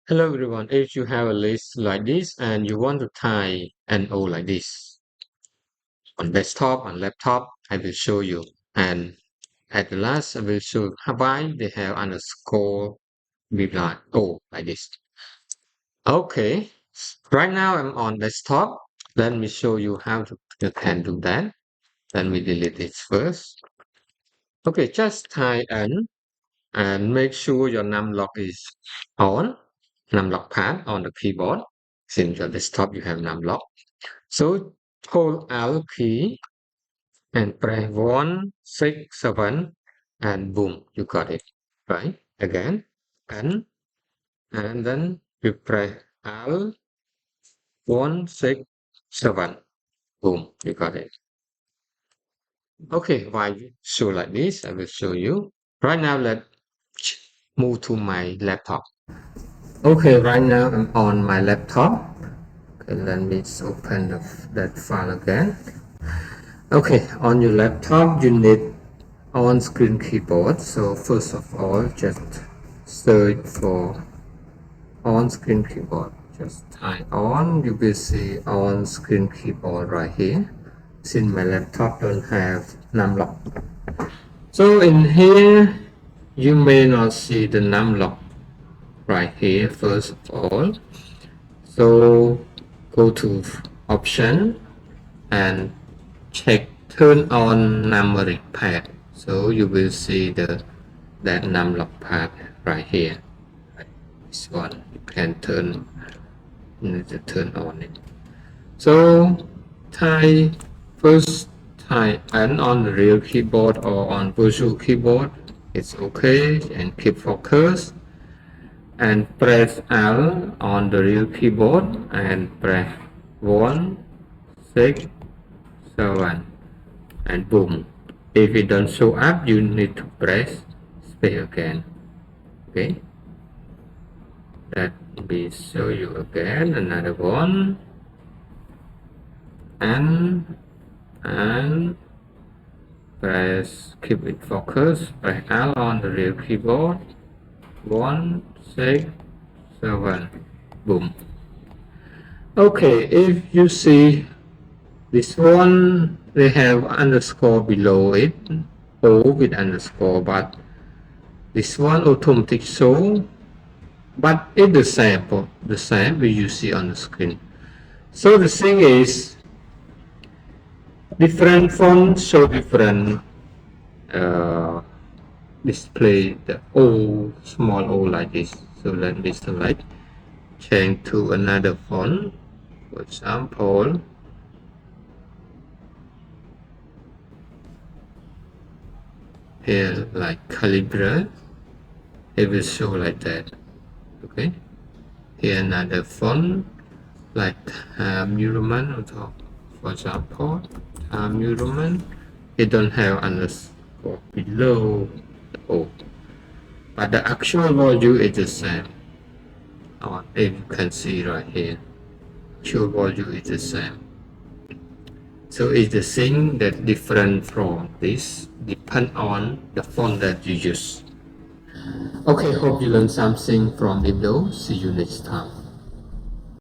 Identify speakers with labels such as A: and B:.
A: Hello everyone, if you have a list like this and you want to type an O like this on desktop, on laptop, I will show you. And at the last, I will show why they have underscore with like O like this. Okay, right now I'm on desktop. Let me show you how you can do that. Let me delete it first. Okay, just type N and make sure your numlock is on, numlock pad on the keyboard. Since your desktop you have numlock. So hold Alt key and press 167 and boom, you got it. Right? Again, and then you press Alt 167. Boom, you got it. Okay, why you show like this? I will show you. Right now, let's move to my laptop. Okay, right now I'm on my laptop. Okay, let me open that file again. Okay, on your laptop, you need on-screen keyboard. So first of all, just search for on-screen keyboard. Just type on, you will see on-screen keyboard right here. Since my laptop don't have numlock. So in here, you may not see the numlock right here first of all. So go to option and check turn on numeric pad. So you will see that numlock pad right here. This one you can need to turn on it. So first type N on the real keyboard or on virtual keyboard. It's okay and keep focus. And press L on the real keyboard and press 167 and boom. If it don't show up, you need to press space again. Okay, let me show you again another one. And press, keep it focused, press L on the real keyboard, 167, boom. Okay, if you see this one, they have underscore below it, O with underscore, but this one automatic show, but it's the same you see on the screen. So the thing is, different fonts show different display the O, small O like this. So let me select, change to another font. For example, here like Calibra, it will show like that. Okay, here another font like Muruman on top. For example, Muruman, it don't have underscore below the O, but the actual value is the same. If you can see right here, actual value is the same. So it's the thing that different from this depend on the font that you use. Okay, hope you learned something from the video. See you next time.